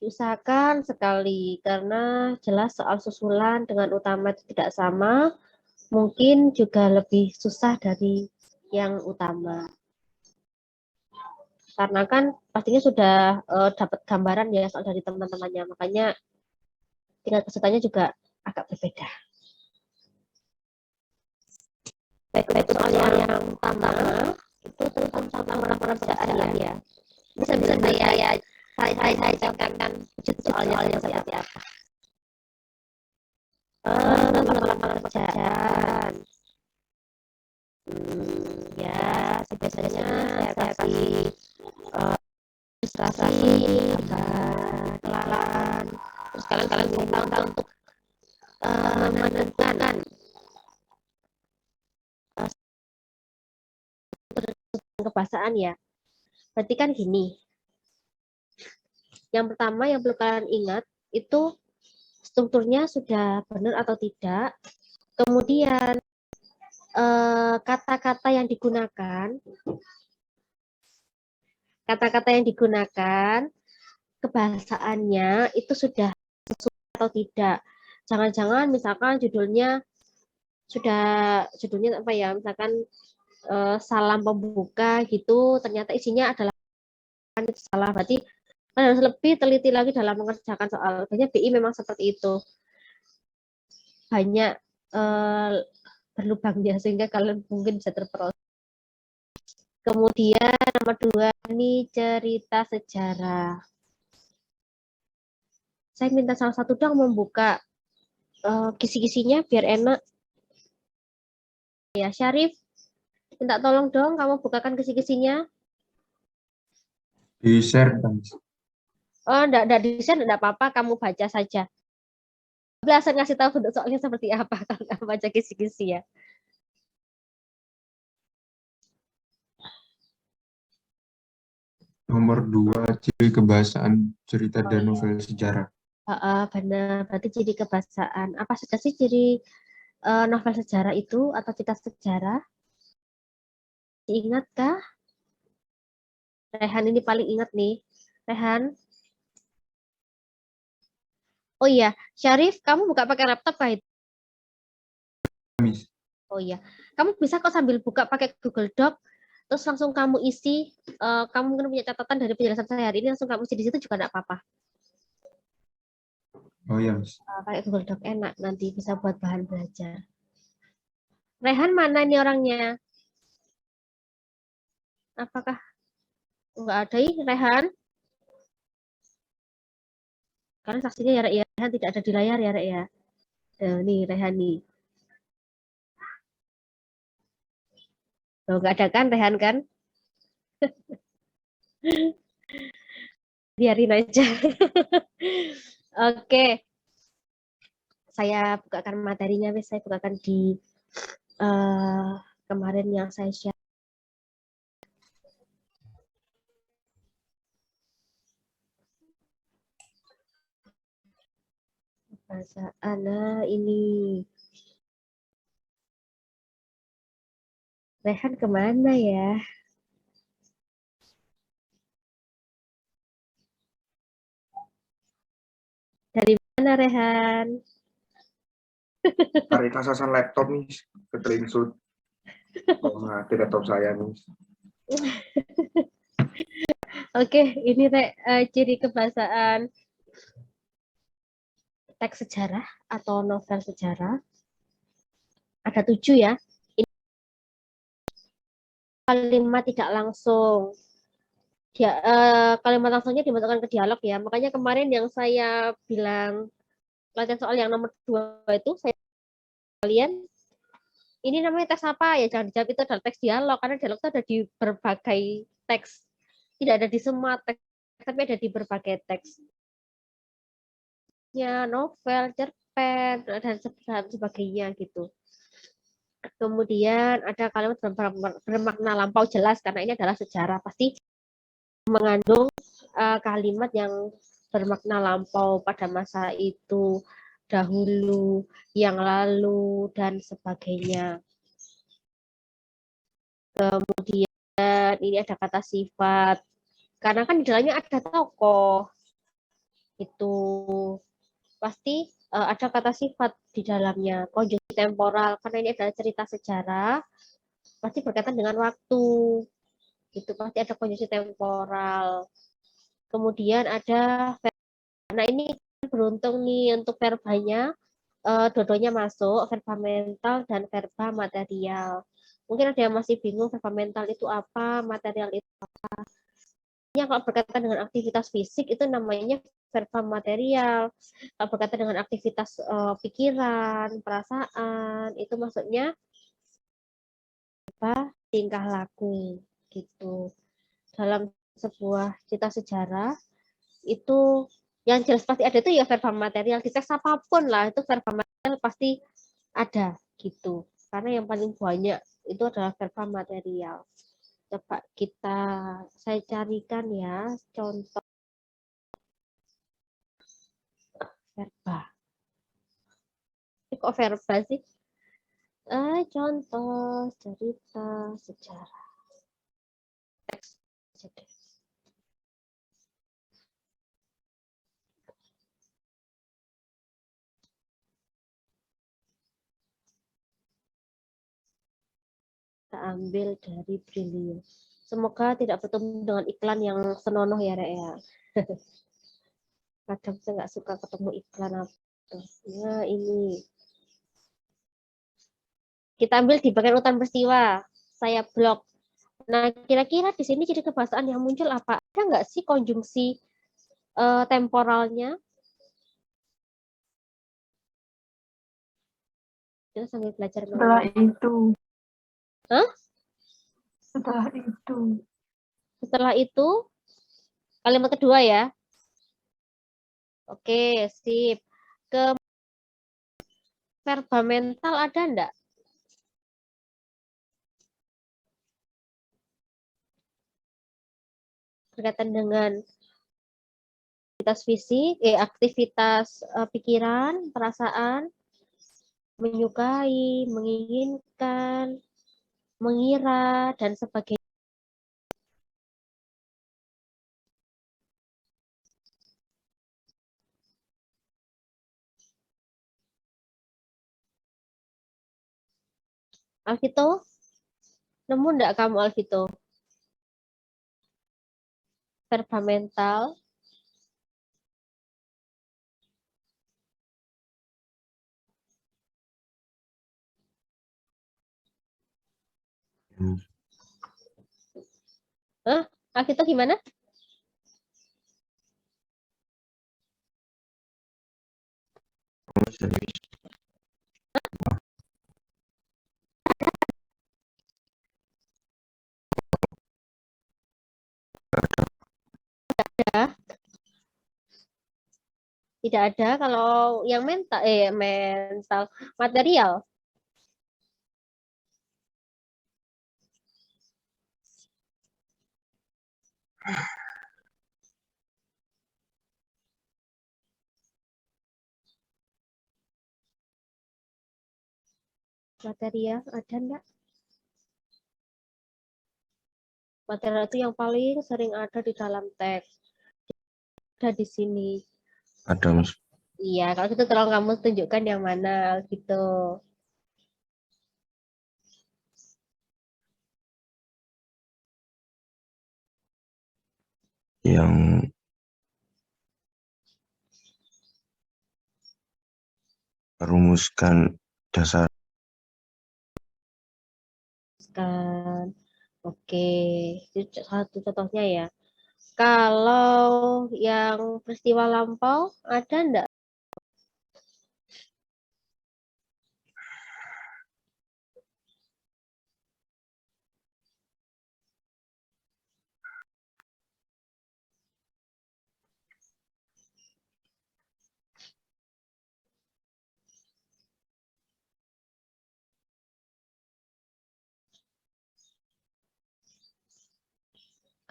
Diusahakan sekali karena jelas soal susulan dengan utama itu tidak sama, mungkin juga lebih susah dari yang utama. Karena kan pastinya sudah dapat gambaran ya soal dari teman-temannya, makanya tingkat kesulitannya juga agak berbeda. Baik, soal yang utama itu tentang pekerjaan ya. Bisa saya contohkan wujud soalnya seperti apa? Lapangan pekerjaan. Ya, biasanya saya kasih ilustrasi, gambar, pelan, terus kalian minta untuk menentukan kebahasaan ya. Berarti kan gini. Yang pertama yang perlu kalian ingat itu strukturnya sudah benar atau tidak. Kemudian kata-kata yang digunakan, kebahasaannya itu sudah sesuai atau tidak. Jangan-jangan misalkan judulnya apa ya, misalkan salam pembuka gitu, ternyata isinya adalah itu salah. Berarti kan harus lebih teliti lagi dalam mengerjakan soal. Banyak BI memang seperti itu. Banyak berlubangnya sehingga kalian mungkin bisa terperosok. Kemudian nomor 2 ini cerita sejarah. Saya minta salah satu dong membuka kisi-kisinya biar enak. Ya, Syarif, minta tolong dong kamu bukakan kisi-kisinya. Di-share kan? Oh, enggak di-share, enggak apa-apa, kamu baca saja. Belasan ngasih tahu bentuk soalnya seperti apa kalau kamu baca kisi-kisi ya. Nomor 2, ciri kebahasaan cerita dan novel sejarah. Benar, berarti ciri kebahasaan. Apa saja sih ciri novel sejarah itu atau cerita sejarah? Diingatkah? Rehan ini paling ingat nih. Rehan. Oh iya, Syarif, kamu buka pakai laptop kah itu? Miss. Oh iya, kamu bisa kok sambil buka pakai Google Doc, terus langsung kamu isi, kamu mungkin punya catatan dari penjelasan saya hari ini, langsung kamu isi di situ juga enggak apa-apa. Oh iya, Miss. Pakai Google Doc enak, nanti bisa buat bahan belajar. Rehan mana nih orangnya? Apakah enggak ada ih, Rehan? Karena saksinya ya, Rek, ya, Rehan tidak ada di layar ya, Rek, ya. Nih, Rehan nih. Tuh, enggak ada kan, Rehan kan? Biarin aja. Oke, saya bukakan materinya, saya bukakan di kemarin yang saya share. Bahasa Ana ini. Rehan kemana ya? Dari mana Rehan? Tarik kasasan laptop, Miss. Ke-screenshot. Oh, mati laptop saya, Miss. Oke, ini ciri kebahasaan teks sejarah atau novel sejarah. Ada 7 ya. Ini kalimat tidak langsung. Kalimat langsungnya dimasukkan ke dialog ya. Makanya kemarin yang saya bilang latihan soal yang nomor 2 itu, saya kalian ini namanya teks apa ya, jangan dijawab itu adalah teks dialog, karena dialog itu ada di berbagai teks, tidak ada di semua teks, tapi ada di berbagai teks ya, novel, cerpen, dan sebagainya gitu. Kemudian ada kalimat bermakna lampau jelas, karena ini adalah sejarah, pasti mengandung kalimat yang bermakna lampau pada masa itu, dahulu, yang lalu, dan sebagainya. Kemudian ini ada kata sifat, karena kan di dalamnya ada tokoh. Itu pasti ada kata sifat di dalamnya, konjungsi temporal, karena ini adalah cerita sejarah, pasti berkaitan dengan waktu. Itu pasti ada konjungsi temporal. Kemudian ada verba. Nah, ini beruntung nih untuk verbanya, dua-duanya masuk, verba mental dan verba material. Mungkin ada yang masih bingung verba mental itu apa, material itu apa. Yang kalau berkaitan dengan aktivitas fisik itu namanya verba material. Kalau berkaitan dengan aktivitas pikiran, perasaan, itu maksudnya apa? Tingkah laku gitu. Dalam sebuah cerita sejarah itu yang jelas pasti ada itu ya verba material. Di teks apapun lah itu verba material pasti ada gitu. Karena yang paling banyak itu adalah verba material. Coba saya carikan ya contoh verba. Ini kok verba sih? Contoh cerita sejarah. Teks. Kita ambil dari Brilliant. Semoga tidak bertemu dengan iklan yang senonoh ya, Rek ya. Kadang saya nggak suka ketemu iklan apa. Ya, ini. Kita ambil di bagian urutan peristiwa. Saya blok. Nah, kira-kira di sini jadi kebahasaan yang muncul apa? Ada nggak sih konjungsi temporalnya? Kita sambil belajar Setelah itu. Hah? Setelah itu. Setelah itu, kalimat kedua ya. Oke, sip. Ke verba mental ada enggak? Berkaitan dengan aktivitas fisik, aktivitas pikiran, perasaan, menyukai, menginginkan, mengira, dan sebagainya. Alvito, nemu enggak kamu Alvito? Verba mental. Alvito gimana? Ya, tidak ada kalau yang mental material. Material ada enggak? Material itu yang paling sering ada di dalam teks. Ada di sini. Ada, Mas. Iya, kalau gitu tolong kamu tunjukkan yang mana gitu. Yang merumuskan dasar. Kan. Oke, itu satu contohnya ya. Kalau yang peristiwa lampau ada enggak?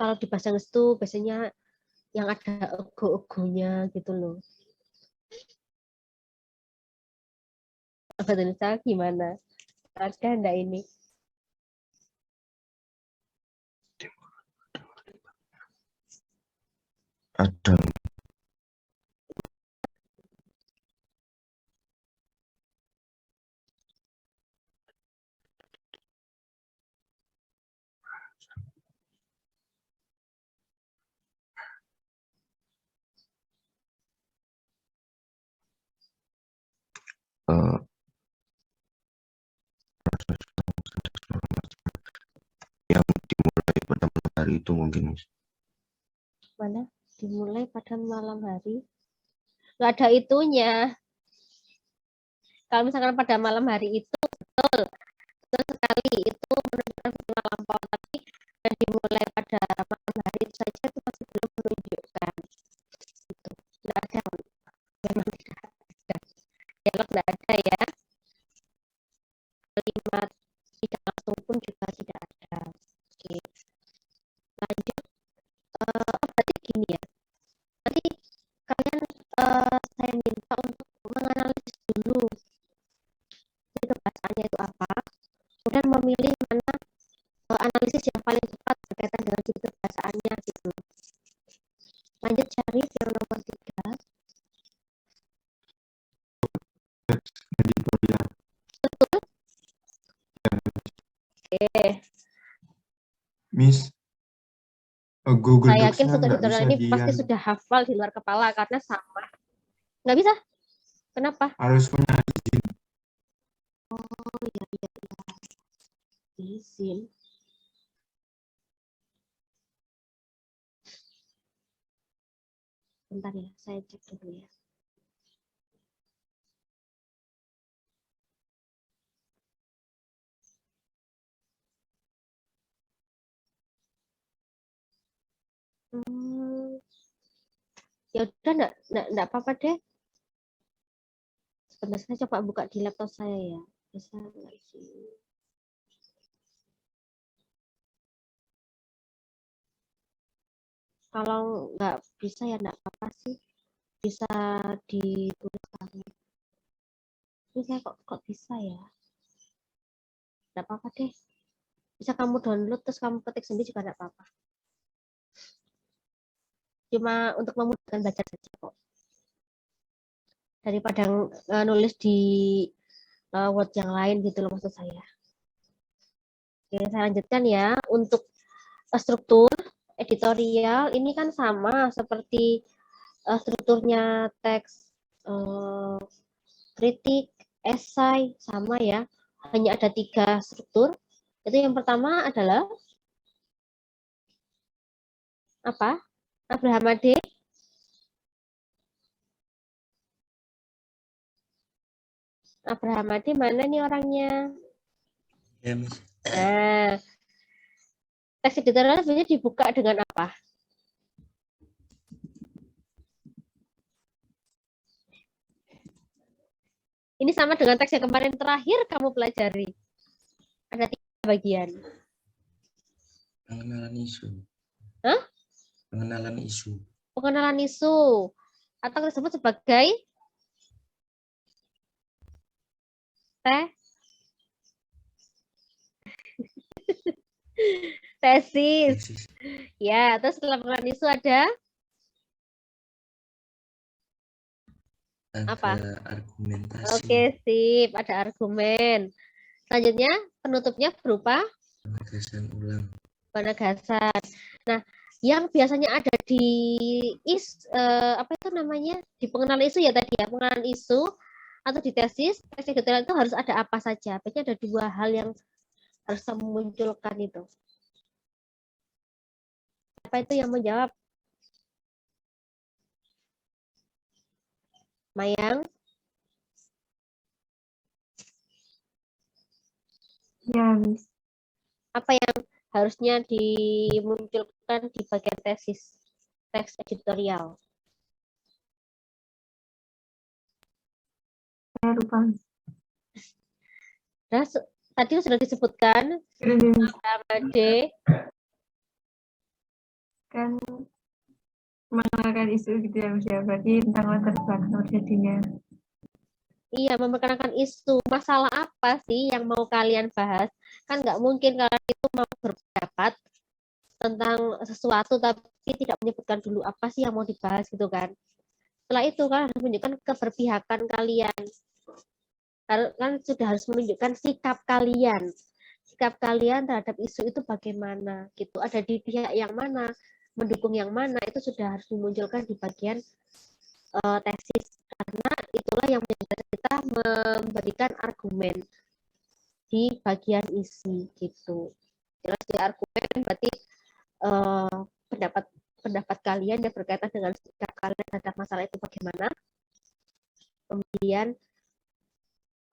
Kalau di bahasa Inggris tuh biasanya yang ada ego-egonya gitu loh. Bahasa Indonesia gimana? Ada enggak ini? Ada. eh, yang dimulai pada malam hari itu mungkin, Miss. Mana? Dimulai pada malam hari. Nggak ada itunya. Kalau misalkan pada malam hari itu, betul sekali itu menunjukkan setengah lampau. Tapi yang dimulai pada malam hari itu saja itu masih belum menunjukkan. Itu nggak ada. Memang tidak ada. Dialog nggak ada ya. Kalimat tidak langsung pun juga tidak ada. Oke. Lanjut. Berarti gini ya. Nanti kalian saya minta untuk menganalisis dulu itu bahasannya itu apa, kemudian memilih mana analisis yang paling tepat berkaitan dengan situ bahasannya gitu. Lanjut cari yang nomor 3. Editorial. Betul. Oke. Miss, Google Saya yakin Docs-nya untuk nggak editorial bisa ini pasti sudah hafal di luar kepala karena sama. Nggak bisa? Kenapa? harus punya izin. Oh iya iya iya. Izin. Bentar ya, saya cek dulu ya. Ya udah enggak apa-apa deh. Sebentar saya coba buka di laptop saya ya. Bisa nggak sih? Kalau nggak bisa ya enggak apa-apa sih. Bisa dituliskan. Ini saya kok bisa ya? Enggak apa-apa deh. Bisa kamu download terus kamu ketik sendiri juga enggak apa-apa. Cuma untuk memudahkan belajar saja kok. Daripada nulis di Word yang lain gitu loh maksud saya. Oke, saya lanjutkan ya. Untuk struktur editorial ini kan sama seperti strukturnya teks kritik, esai, sama ya. Hanya ada 3 struktur. Itu yang pertama adalah apa? Abraham Ade. Abraham Ade mana nih orangnya? Ya, Miss. Nah, teks editorial sebenarnya dibuka dengan apa? Ini sama dengan teks yang kemarin terakhir kamu pelajari. Ada 3 bagian. Pengenalan isu. Hah? Pengenalan isu. Pengenalan isu. Atau disebut sebagai tesis. Ya, terus setelah pengenalan isu ada apa? Argumentasi. Oke, sip. Ada argumen. Selanjutnya, penutupnya berupa Penegasan ulang. penegasan. Nah, yang biasanya ada di apa itu namanya? Di pengenalan isu ya tadi ya, pengenalan isu atau di tesis, teks editorial itu harus ada apa saja. Biasanya ada 2 hal yang harus memunculkan itu. Apa itu yang menjawab? Mayang? Ya, Miss. Apa yang harusnya dimunculkan di bagian tesis, teks editorial? Saya lupa. Nah, tadi sudah disebutkan Ade Kan mengenalkan isu gitu ya, Miss. Ya, berarti tentang latar belakang terjadinya. iya memperkenalkan isu. Masalah apa sih yang mau kalian bahas? Kan nggak mungkin kalian itu mau berpendapat tentang sesuatu tapi tidak menyebutkan dulu apa sih yang mau dibahas gitu kan. Setelah itu kan harus menunjukkan keberpihakan kalian. Kan sudah harus menunjukkan sikap kalian. Sikap kalian terhadap isu itu bagaimana gitu. Ada di pihak yang mana, mendukung yang mana, itu sudah harus dimunculkan di bagian tesis Karena itulah yang menjadi kita memberikan argumen di bagian isi gitu. Jelas di argumen berarti pendapat pendapat kalian yang berkaitan dengan sikap kalian terhadap masalah itu bagaimana. Kemudian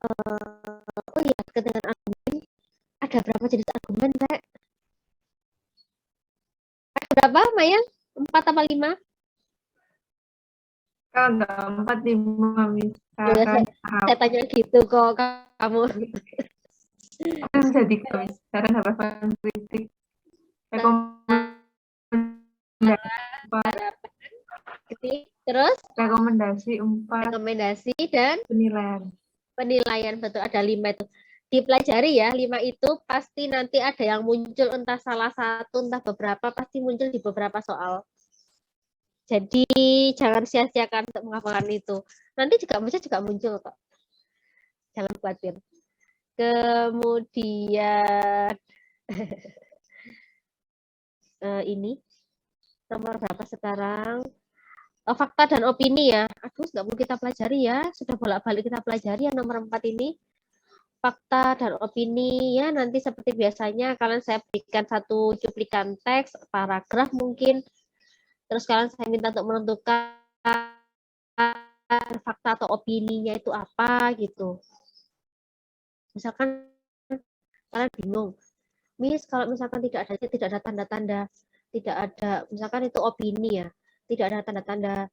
oh iya, terkait dengan argumen, ada berapa jenis argumen, Rek? Ada berapa, Maya? 4 apa 5? Kalau nggak 4, 5 Ya, misalkan saya tanya gitu kok kamu. bisa 3 misalkan harapan kritik, Terus rekomendasi 4, rekomendasi dan penilaian. penilaian, betul, ada 5 itu. Dipelajari ya, 5 itu pasti nanti ada yang muncul, entah salah satu, entah beberapa, pasti muncul di beberapa soal. Jadi jangan sia-siakan untuk menghafalkan itu. Nanti juga muncul kok. Jangan khawatir. Kemudian ini nomor berapa sekarang? Fakta dan opini ya. Aduh, nggak perlu kita pelajari ya. Sudah bolak-balik kita pelajari yang nomor 4 ini. Fakta dan opini ya, nanti seperti biasanya kalian saya berikan satu cuplikan teks, paragraf mungkin. Terus kalian saya minta untuk menentukan fakta atau opininya itu apa gitu. Misalkan kalian bingung, Miss, kalau misalkan tidak ada tanda-tanda, tidak ada, misalkan itu opini ya, tidak ada tanda-tanda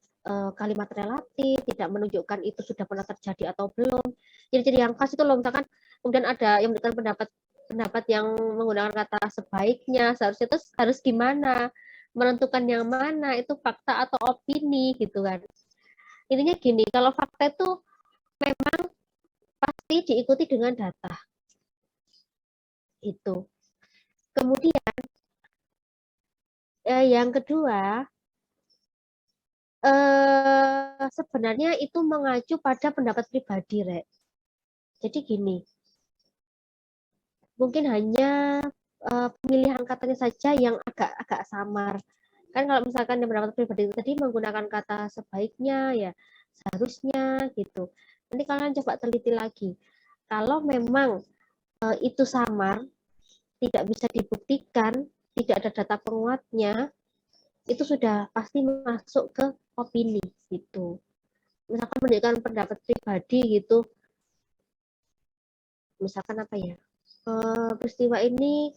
kalimat relatif, tidak menunjukkan itu sudah pernah terjadi atau belum. Jadi yang khas itu loh, misalkan kemudian ada yang memberikan pendapat yang menggunakan kata sebaiknya, seharusnya itu harus gimana, menentukan yang mana itu fakta atau opini gitu kan. Intinya gini, kalau fakta itu memang pasti diikuti dengan data. Itu. Kemudian yang kedua, sebenarnya itu mengacu pada pendapat pribadi, Rek. Jadi gini, mungkin hanya pemilihan katanya saja yang agak samar. Kan kalau misalkan yang pendapat pribadi tadi menggunakan kata sebaiknya, ya seharusnya gitu. Nanti kalian coba teliti lagi. Kalau memang itu samar, tidak bisa dibuktikan, tidak ada data penguatnya, itu sudah pasti masuk ke opini gitu. Misalkan menunjukkan pendapat pribadi gitu, misalkan apa ya, peristiwa ini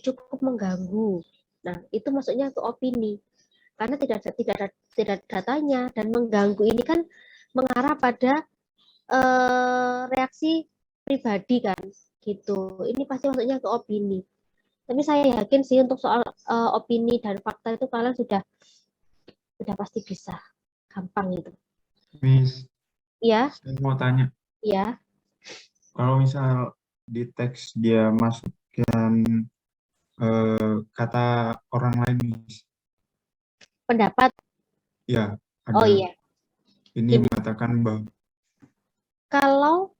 cukup mengganggu. Nah, itu masuknya ke opini karena tidak ada datanya, dan mengganggu ini kan mengarah pada reaksi pribadi kan gitu. Ini pasti masuknya ke opini. Tapi saya yakin sih untuk soal opini dan fakta itu kalian sudah pasti bisa, gampang itu. Miss, Ya, saya mau tanya, ya. kalau misal di teks dia masukkan kata orang lain, Miss, Pendapat. ya Oh ada iya. ini Gini. mengatakan bahwa Kalau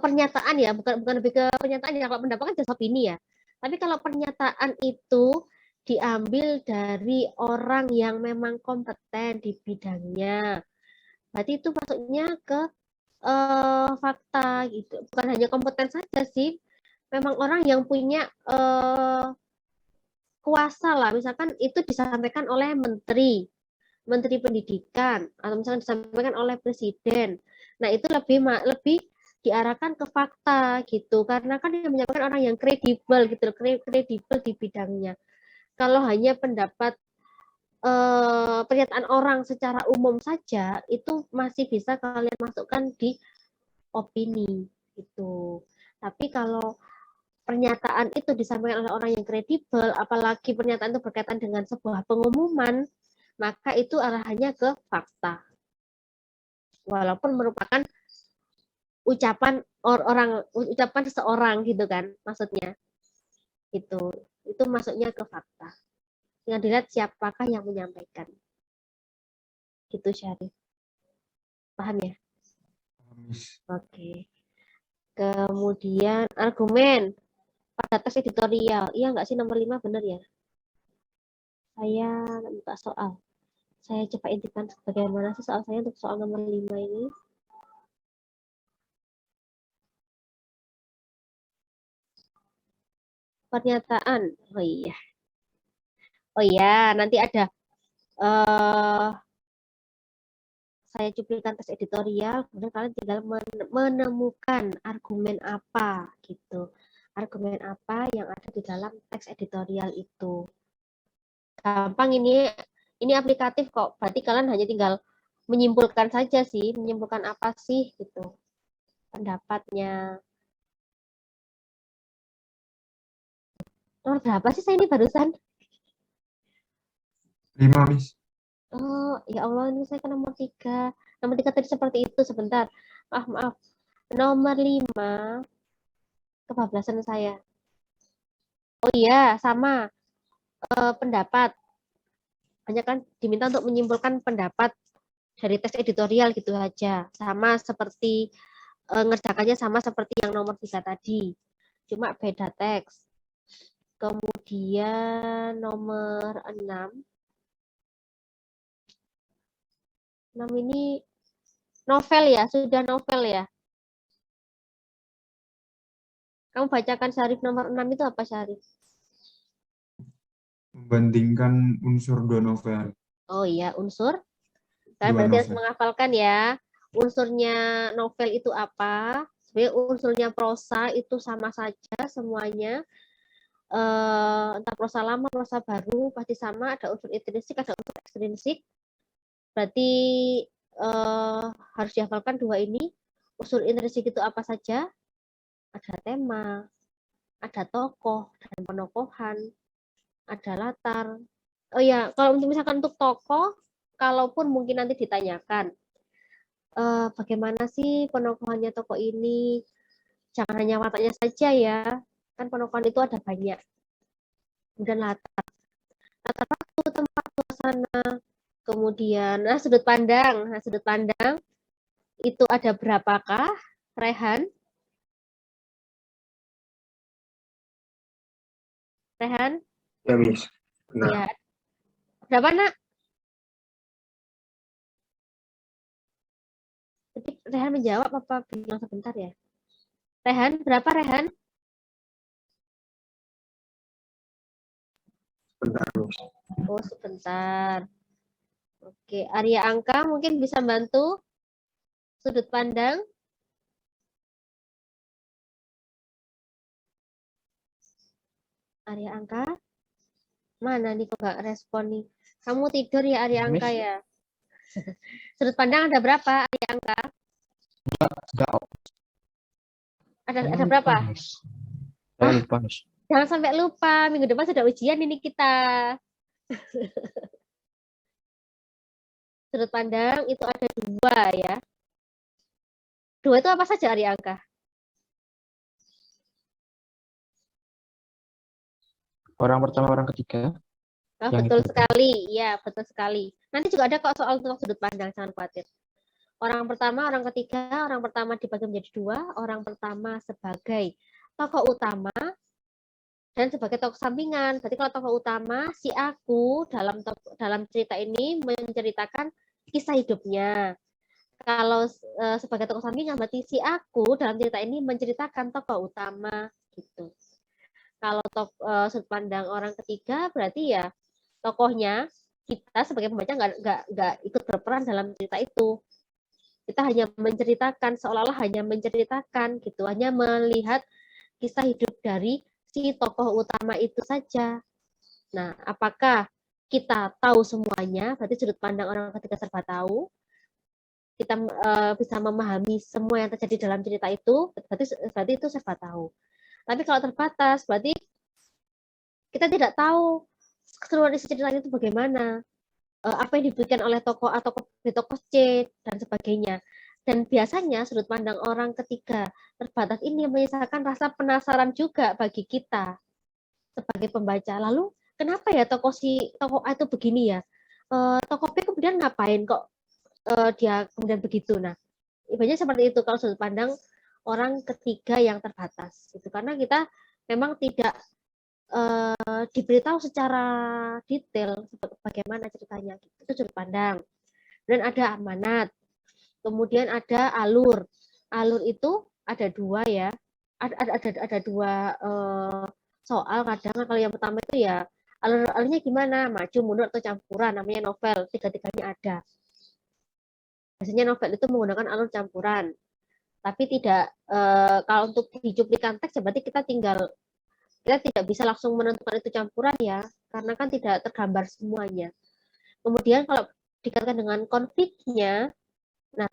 pernyataan ya, bukan lebih ke pernyataan ya, kalau pendapat kan jelas opini ya. Tapi kalau pernyataan itu diambil dari orang yang memang kompeten di bidangnya, berarti itu masuknya ke fakta gitu. Bukan hanya kompeten saja sih, memang orang yang punya kuasa lah. Misalkan itu disampaikan oleh menteri pendidikan, atau misalkan disampaikan oleh presiden. Nah, itu lebih diarahkan ke fakta gitu, karena kan yang menyampaikan orang yang kredibel gitu, kredibel di bidangnya. Kalau hanya pendapat pernyataan orang secara umum saja, itu masih bisa kalian masukkan di opini gitu. Tapi kalau pernyataan itu disampaikan oleh orang yang kredibel, apalagi pernyataan itu berkaitan dengan sebuah pengumuman, maka itu arahannya ke fakta. Walaupun merupakan ucapan ucapan seseorang gitu kan, maksudnya. Itu masuknya ke fakta. Yang dilihat siapakah yang menyampaikan. Gitu, Syarif. Paham ya? Miss, Oke. Kemudian argumen pada teks editorial. Iya nggak sih nomor 5 benar ya? Saya buka soal. Saya coba intikan bagaimana sih soal saya untuk soal nomor 5 ini. Pernyataan. Oh iya, nanti ada saya cuplikan tes editorial, kemudian kalian tinggal menemukan argumen apa gitu. Argumen apa yang ada di dalam teks editorial itu. Gampang ini aplikatif kok. Berarti kalian hanya tinggal menyimpulkan saja sih, menyimpulkan apa sih gitu pendapatnya. Nomor berapa sih saya ini barusan? 5, Miss. Oh, ya Allah, ini saya ke nomor 3. Nomor 3 tadi seperti itu, sebentar. Maaf. Nomor 5, kebablasan saya. Oh iya, sama. Pendapat. Hanya kan diminta untuk menyimpulkan pendapat dari teks editorial gitu aja. Sama seperti, ngerjakannya sama seperti yang nomor 3 tadi. Cuma beda teks. Kemudian nomor 6. 6 ini novel ya, sudah novel ya. Kamu bacakan Syarif nomor 6 itu apa, Syarif? Membandingkan unsur 2 novel. Oh iya, unsur. Kalian 2 berarti harus novel. menghafalkan ya. Unsurnya novel itu apa? Sebenarnya unsurnya prosa itu sama saja semuanya. Entah prosa lama, prosa baru, pasti sama. Ada unsur intrinsik, ada unsur ekstrinsik. Berarti harus dihafalkan 2 ini. Unsur intrinsik itu apa saja? Ada tema, ada tokoh dan penokohan, ada latar. Oh ya, kalau misalkan untuk tokoh, kalaupun mungkin nanti ditanyakan, bagaimana sih penokohannya tokoh ini? Jangan hanya wataknya saja ya, kan penokohan itu ada banyak. Kemudian latar waktu, tempat, suasana, kemudian sudut pandang. Nah, sudut pandang itu ada berapakah, Rehan? Rehan? Ya, Miss. Benar. Ya. Berapa, Nak? Tapi Rehan menjawab apa bilang sebentar ya? Rehan, berapa Rehan? Bentar, Miss. Oh, sebentar. Oke, Arya Angka mungkin bisa bantu sudut pandang. Arya Angka, mana nih kok nggak respon nih? Kamu tidur ya Arya Angka ya? Sudut pandang ada berapa Arya Angka? Enggak, Ada berapa? saya lupa, Miss. Jangan sampai lupa, minggu depan sudah ujian ini kita. Sudut pandang itu ada 2 ya. 2 itu apa saja Arya Angka? Orang pertama, orang ketiga. Oh, Yang betul itu. sekali, ya betul sekali. Nanti juga ada kok soal tentang sudut pandang, jangan khawatir. Orang pertama, orang ketiga, orang pertama dibagi menjadi 2, orang pertama sebagai tokoh utama dan sebagai tokoh sampingan. Berarti kalau tokoh utama, si aku dalam cerita ini menceritakan kisah hidupnya. Kalau sebagai tokoh sampingan, berarti si aku dalam cerita ini menceritakan tokoh utama gitu. Kalau sudut pandang orang ketiga, berarti ya tokohnya kita sebagai pembaca nggak ikut berperan dalam cerita itu. Kita hanya menceritakan, seolah-olah hanya menceritakan gitu, hanya melihat kisah hidup dari si tokoh utama itu saja. Nah, apakah kita tahu semuanya? Berarti sudut pandang orang ketiga serba tahu. Kita bisa memahami semua yang terjadi dalam cerita itu, berarti itu serba tahu. Tapi kalau terbatas, berarti kita tidak tahu keseluruhan isi cerita itu bagaimana, apa yang diberikan oleh tokoh A, tokoh B, tokoh C, dan sebagainya. Dan biasanya sudut pandang orang ketiga terbatas ini menyisakan rasa penasaran juga bagi kita sebagai pembaca. Lalu kenapa ya tokoh A itu begini ya? Tokoh B kemudian ngapain kok dia kemudian begitu? Nah, ibaratnya seperti itu kalau sudut pandang orang ketiga yang terbatas. Itu karena kita memang tidak diberitahu secara detail bagaimana ceritanya. Itu sudut pandang. Dan ada amanat. Kemudian ada alur. Alur itu ada dua ya. Ada dua soal kadang. Kalau yang pertama itu ya alurnya gimana, maju, mundur atau campuran, namanya novel. Tiga-tiganya ada. Biasanya novel itu menggunakan alur campuran. Tapi tidak kalau untuk di cuplikan teks berarti kita tidak bisa langsung menentukan itu campuran ya, karena kan tidak tergambar semuanya. Kemudian kalau dikatakan dengan konfliknya, nah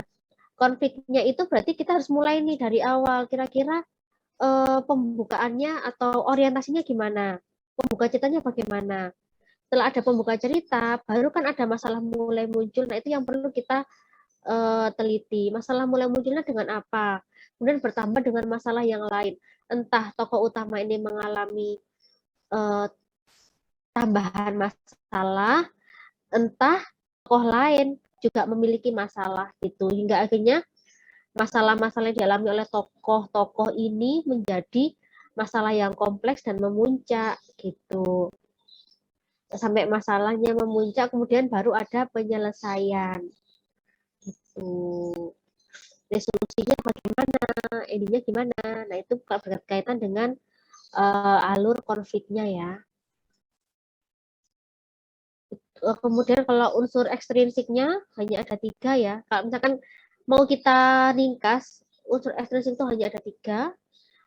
konfliknya itu berarti kita harus mulai nih dari awal, kira-kira pembukaannya atau orientasinya gimana, pembuka ceritanya bagaimana. Setelah ada pembuka cerita, baru kan ada masalah mulai muncul. Nah itu yang perlu kita teliti. Masalah mulai munculnya dengan apa? Kemudian bertambah dengan masalah yang lain. Entah tokoh utama ini mengalami tambahan masalah, entah tokoh lain juga memiliki masalah gitu. Hingga akhirnya masalah-masalah yang dialami oleh tokoh-tokoh ini menjadi masalah yang kompleks dan memuncak gitu. Sampai masalahnya memuncak, kemudian baru ada penyelesaian. Gitu. Resolusinya bagaimana, endingnya gimana. Nah itu berkaitan dengan alur konfliknya ya. Kemudian kalau unsur ekstrinsiknya hanya ada 3 ya. Kalau misalkan mau kita ringkas, unsur ekstrinsik itu hanya ada 3,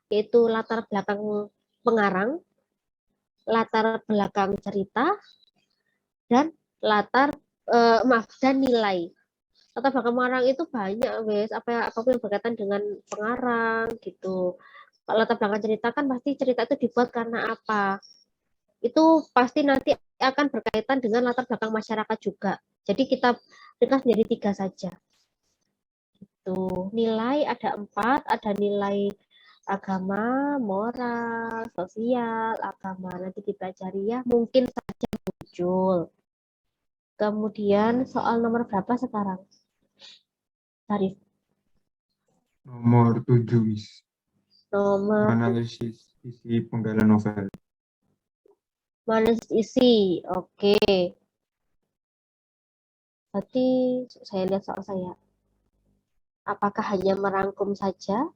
yaitu latar belakang pengarang, latar belakang cerita, dan dan nilai. Latar belakang pengarang itu banyak wes, apapun yang berkaitan dengan pengarang gitu. Kalau latar belakang cerita kan pasti cerita itu dibuat karena apa? Itu pasti nanti akan berkaitan dengan latar belakang masyarakat juga. Jadi kita ringkas menjadi 3 saja. Itu nilai ada 4, ada nilai agama, moral, sosial, agama nanti dipelajari ya, mungkin saja muncul. Kemudian soal nomor berapa sekarang? Tarif. Nomor 7, Miss. Nomor Analisis isi penggalan novel. manis isi. Oke. Berarti saya lihat soal saya. Apakah hanya merangkum saja?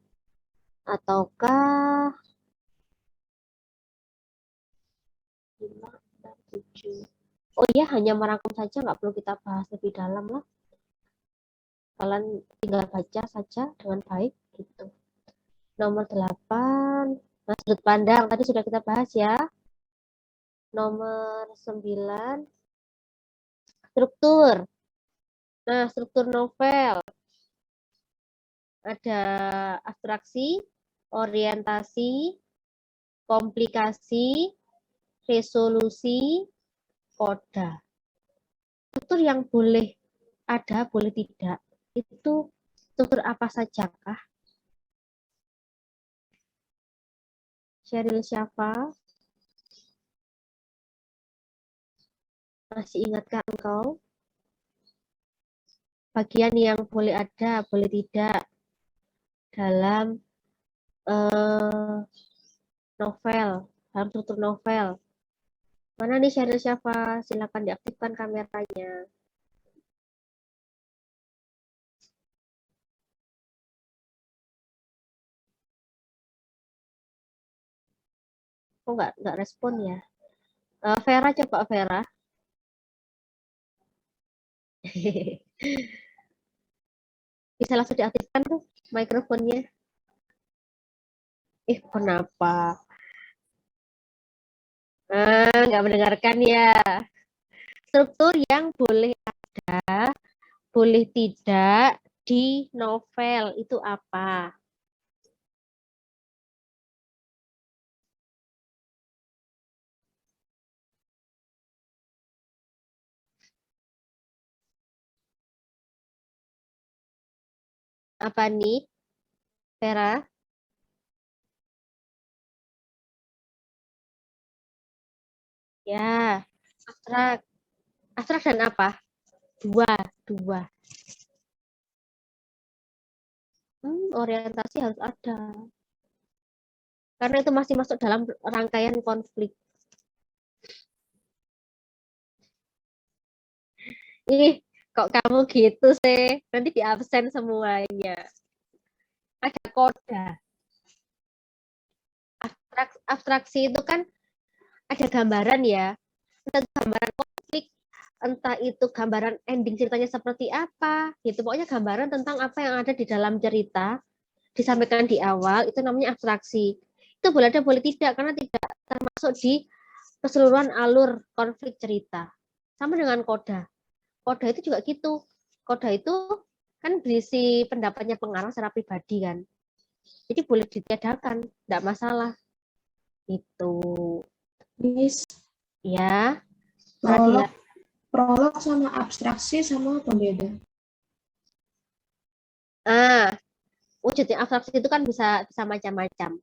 Ataukah 5, 6, 7. Oh iya, hanya merangkum saja, nggak perlu kita bahas lebih dalam lah. Kalian tinggal baca saja dengan baik gitu. Nomor 8, nah, sudut pandang tadi sudah kita bahas ya. Nomor 9, struktur. Nah, struktur novel. Ada abstraksi, orientasi, komplikasi, resolusi, koda. Struktur yang boleh ada, boleh tidak. Itu struktur apa saja kah? Sheryl Syafa? Masih ingatkah engkau? Bagian yang boleh ada, boleh tidak dalam novel, dalam struktur novel. Mana nih Sheryl Syafa? Silakan diaktifkan kameranya. Kok nggak respon ya? Vera, coba Vera. Bisa langsung diaktifkan tuh mikrofonnya. Kenapa? Nggak mendengarkan ya. Struktur yang boleh ada, boleh tidak di novel itu apa? Apa nih, Vera? Ya, abstrak. Abstrak dan apa? Dua. Orientasi harus ada. Karena itu masih masuk dalam rangkaian konflik. Ih, kok kamu gitu sih? Nanti di absen semuanya. Ada koda. Abstraksi itu kan ada gambaran ya. Entah itu gambaran konflik, entah itu gambaran ending ceritanya seperti apa, gitu. Pokoknya gambaran tentang apa yang ada di dalam cerita disampaikan di awal itu namanya abstraksi. Itu boleh ada boleh tidak karena tidak termasuk di keseluruhan alur konflik cerita. Sama dengan koda. Koda itu juga gitu. Koda itu kan berisi pendapatnya pengarang secara pribadi kan. Jadi boleh ditiadakan, tidak masalah. Itu Miss, ya. prolog, prolog sama abstraksi sama apa beda? Wujudnya abstraksi itu kan bisa bisa macam-macam.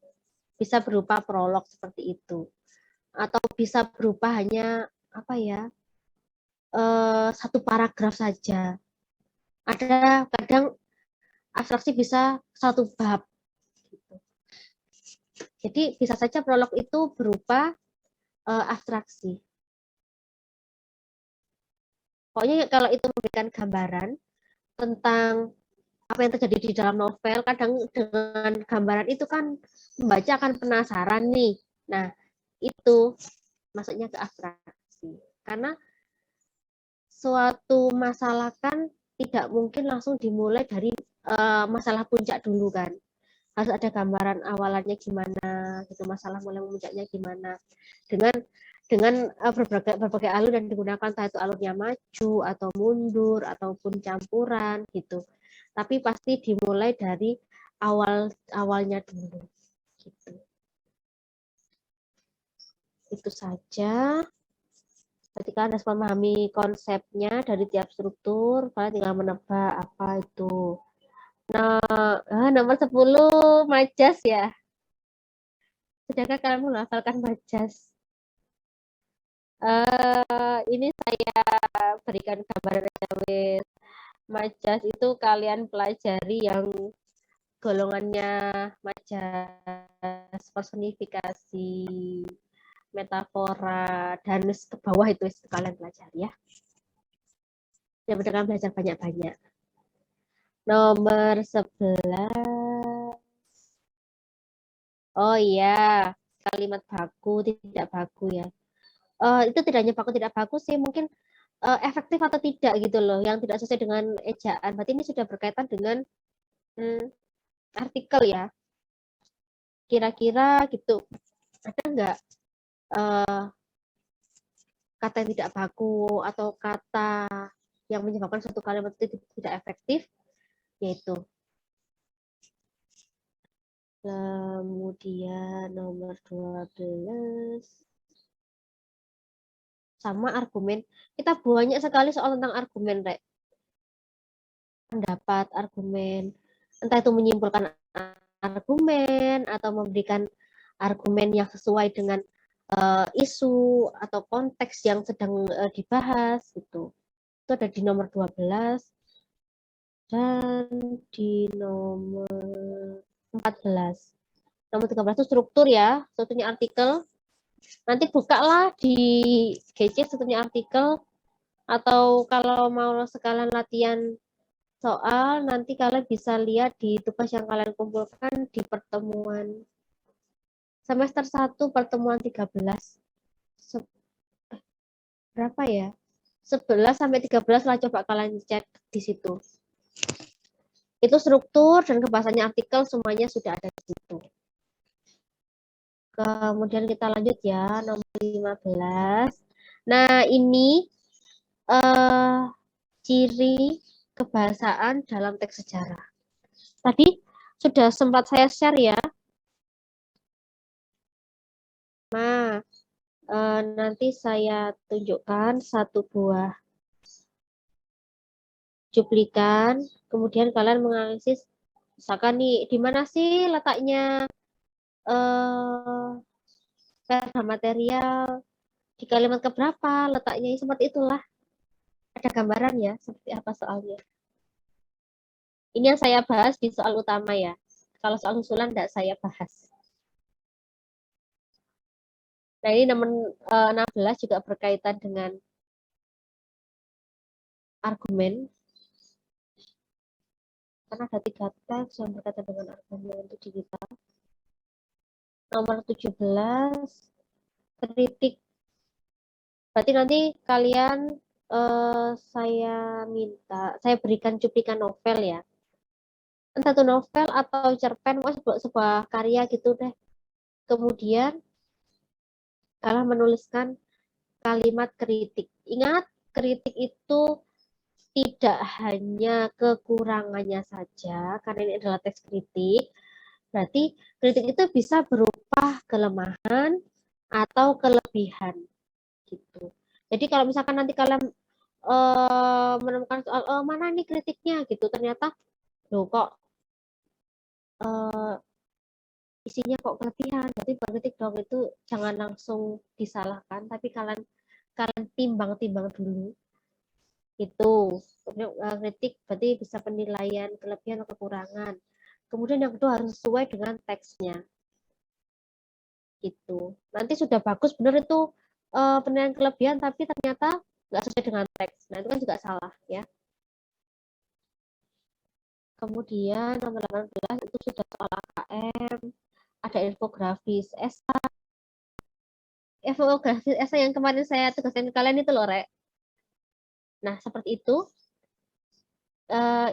Bisa berupa prolog seperti itu. Atau bisa berupa hanya apa ya? Satu paragraf saja. Ada kadang abstraksi bisa satu bab. Jadi bisa saja prolog itu berupa abstraksi. Pokoknya kalau itu memberikan gambaran tentang apa yang terjadi di dalam novel, kadang dengan gambaran itu kan membaca akan penasaran nih. Nah, itu masuknya ke abstraksi. Karena suatu masalah kan tidak mungkin langsung dimulai dari masalah puncak dulu kan. Harus ada gambaran awalannya gimana, gitu masalah mulai memuncaknya gimana. Dengan berbagai alur yang digunakan, entah itu alurnya maju atau mundur ataupun campuran gitu. Tapi pasti dimulai dari awalnya dulu. Gitu. Itu saja. Ketika Anda memahami konsepnya dari tiap struktur, kalian tinggal menebak apa itu. Nah, nomor 10 majas ya. Sudahkah kalian menghafalkan majas? Ini saya berikan gambaran wis. Majas itu kalian pelajari yang golongannya majas, personifikasi, metafora, dan ke bawah itu kalian pelajari ya. Yang penting belajar banyak-banyak. Nomor 11. Oh iya, kalimat baku, tidak baku ya. Itu tidak hanya baku tidak bagus sih, mungkin efektif atau tidak gitu loh, yang tidak sesuai dengan ejaan. Berarti ini sudah berkaitan dengan artikel ya. Kira-kira gitu, ada nggak kata yang tidak baku atau kata yang menyebabkan suatu kalimat itu tidak efektif, yaitu kemudian nomor 12 sama argumen. Kita banyak sekali soal tentang argumen, Rek. Pendapat, argumen. Entah itu menyimpulkan argumen atau memberikan argumen yang sesuai dengan isu atau konteks yang sedang dibahas gitu. Itu ada di nomor 12 dan di nomor 14. Nomor 13 itu struktur ya, strukturnya artikel. Nanti bukalah di GC strukturnya artikel, atau kalau mau sekalian latihan soal, nanti kalian bisa lihat di tugas yang kalian kumpulkan di pertemuan semester 1 pertemuan 13. Berapa ya? 11 sampai 13 lah, coba kalian cek di situ. Itu struktur dan kebahasannya artikel semuanya sudah ada di situ. Kemudian kita lanjut ya, nomor 15. Nah, ini ciri kebahasaan dalam teks sejarah. Tadi sudah sempat saya share ya. Nah, nanti saya tunjukkan satu buah cuplikan, kemudian kalian menganalisis, misalkan nih, di mana sih letaknya paragraf material, di kalimat keberapa letaknya, seperti itulah. Ada gambaran ya, seperti apa soalnya. Ini yang saya bahas di soal utama ya. Kalau soal usulan tidak saya bahas. Nah, ini nomor 16 juga berkaitan dengan argumen. Karena ada 3 teks yang berkaitan dengan argumen itu di kita. Nomor 17, kritik. Berarti nanti kalian saya berikan cuplikan novel ya. Entah itu novel atau cerpen, sebuah karya gitu deh. Kemudian kalian menuliskan kalimat kritik. Ingat, kritik itu tidak hanya kekurangannya saja, karena ini adalah teks kritik. Berarti kritik itu bisa berupa kelemahan atau kelebihan gitu. Jadi kalau misalkan nanti kalian menemukan soal mana nih kritiknya gitu, ternyata loh kok isinya kok kelebihan, berarti kritik dong, itu jangan langsung disalahkan, tapi kalian timbang-timbang dulu itu. Kemudian kritik berarti bisa penilaian kelebihan atau kekurangan. Kemudian yang kedua harus sesuai dengan teksnya gitu. Nanti sudah bagus benar itu penilaian kelebihan, tapi ternyata nggak sesuai dengan teks. Nah itu kan juga salah ya. Kemudian nomor 18 itu sudah soal AKM, ada infografis esai. Infografis esai yang kemarin saya tugasin kalian itu loh, Rek. Nah, seperti itu.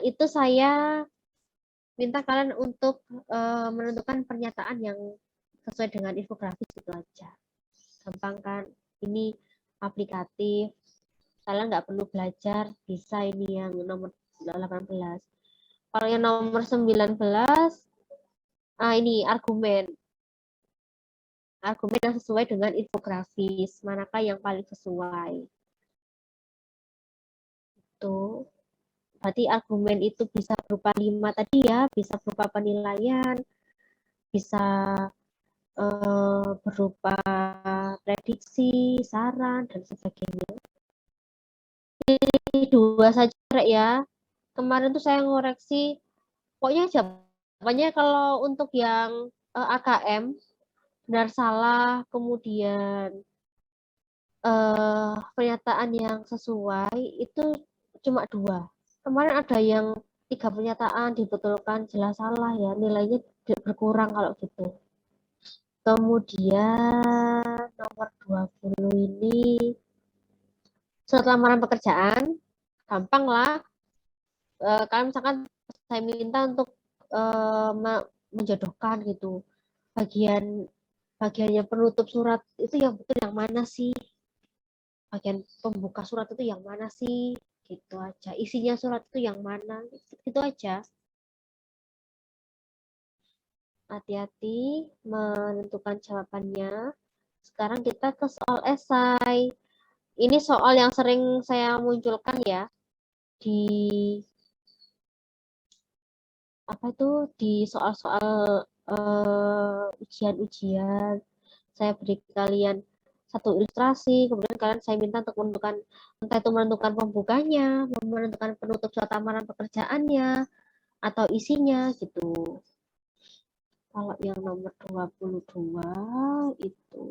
Itu saya minta kalian untuk menentukan pernyataan yang sesuai dengan infografis itu aja. Gampang kan? Ini aplikatif. Kalian nggak perlu belajar, bisa ini yang nomor 18. Kalau yang nomor 19, ini argumen. Argumen yang sesuai dengan infografis. Manakah yang paling sesuai? Itu. Berarti argumen itu bisa berupa 5 tadi ya, bisa berupa penilaian, bisa berupa prediksi, saran, dan sebagainya. Ini 2 saja ya. Kemarin tuh saya ngoreksi, pokoknya kalau untuk yang AKM, benar salah, kemudian pernyataan yang sesuai, itu cuma 2. Kemarin ada yang 3 pernyataan dibetulkan jelas salah ya, nilainya berkurang kalau gitu. Kemudian nomor 20 ini surat lamaran pekerjaan, gampang lah. Kalian misalkan saya minta untuk menjodohkan gitu, bagiannya penutup surat itu yang betul yang mana sih, bagian pembuka surat itu yang mana sih, gitu aja. Isinya surat itu yang mana, gitu aja. Hati-hati menentukan jawabannya. Sekarang kita ke soal esai. Ini soal yang sering saya munculkan ya di di soal-soal ujian-ujian. Saya beri kalian satu ilustrasi, kemudian kalian saya minta untuk menentukan, entah itu menentukan pembukanya, menentukan penutup surat lamaran pekerjaannya, atau isinya gitu. Kalau yang nomor 22 itu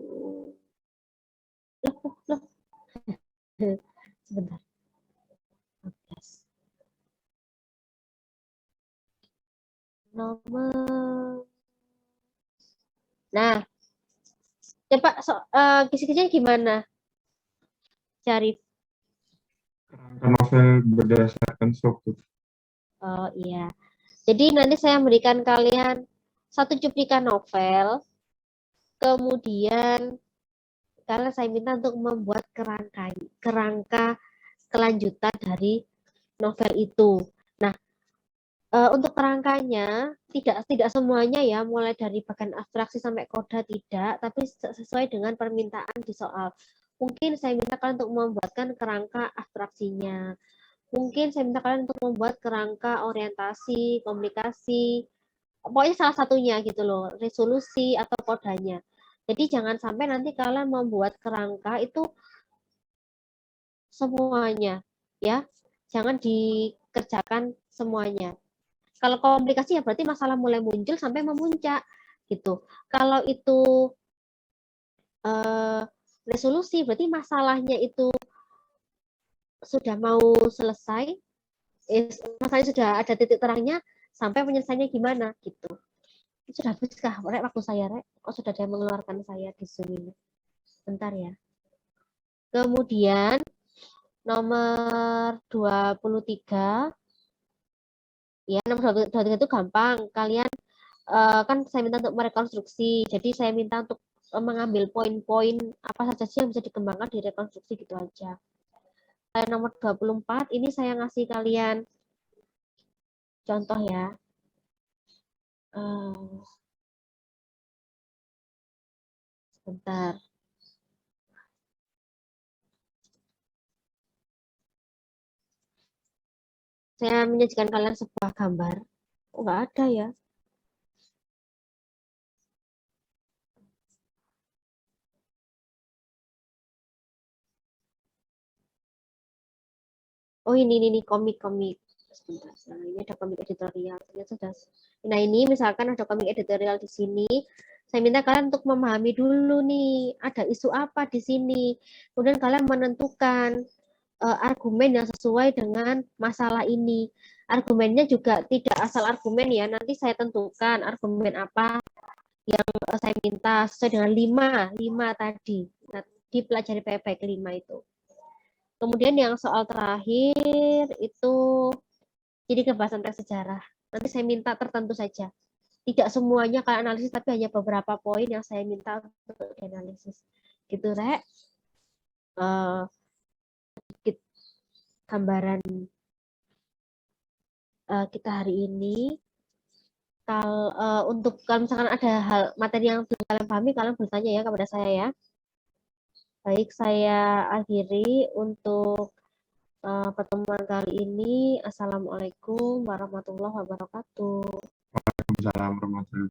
sebentar. 14. Nah, coba kisi-kisinya gimana? Cari. Kerangka novel berdasarkan struktur. Oh iya. Jadi nanti saya memberikan kalian satu cuplikan novel, kemudian kalian saya minta untuk membuat kerangka kelanjutan dari novel itu. Nah, untuk kerangkanya tidak semuanya ya, mulai dari bagian abstraksi sampai koda tidak, tapi sesuai dengan permintaan di soal. Mungkin saya minta kalian untuk membuatkan kerangka abstraksinya. Mungkin saya minta kalian untuk membuat kerangka orientasi, komunikasi, pokoknya salah satunya gitu loh, resolusi atau kodanya. Jadi jangan sampai nanti kalian membuat kerangka itu semuanya, ya. Jangan dikerjakan semuanya. Kalau komunikasi ya berarti masalah mulai muncul sampai memuncak gitu. Kalau itu resolusi berarti masalahnya itu sudah mau selesai, masalahnya sudah ada titik terangnya, sampai penyelesaiannya gimana gitu. Sudah habis kah Rek, waktu saya Rek? Kok sudah ada yang mengeluarkan saya di Zoom ini? Bentar ya. Kemudian nomor 23, ya nomor 23 itu gampang. Kalian kan saya minta untuk merekonstruksi, jadi saya minta untuk mengambil poin-poin apa saja sih yang bisa dikembangkan di rekonstruksi gitu aja. Nomor 24 ini saya ngasih kalian contoh ya. Sebentar. Saya menyajikan kalian sebuah gambar. Oh, nggak ada ya. Oh ini komik-komik. Sebentar, nah, ini ada komik editorial. Nah ini misalkan ada komik editorial di sini. Saya minta kalian untuk memahami dulu nih, ada isu apa di sini. Kemudian kalian menentukan argumen yang sesuai dengan masalah ini. Argumennya juga tidak asal argumen ya. Nanti saya tentukan argumen apa yang saya minta sesuai dengan lima tadi. Nah, dipelajari baik-baik 5 itu. Kemudian yang soal terakhir itu jadi kebahasan teks sejarah. Nanti saya minta tertentu saja. Tidak semuanya kalian analisis, tapi hanya beberapa poin yang saya minta untuk dianalisis. Gitu, Rek. Sedikit gambaran kita hari ini. Untuk kalau misalkan ada hal materi yang belum kalian pahami, kalian bertanya ya kepada saya ya. Baik, saya akhiri untuk pertemuan kali ini. Assalamualaikum warahmatullahi wabarakatuh. Waalaikumsalam warahmatullahi wabarakatuh.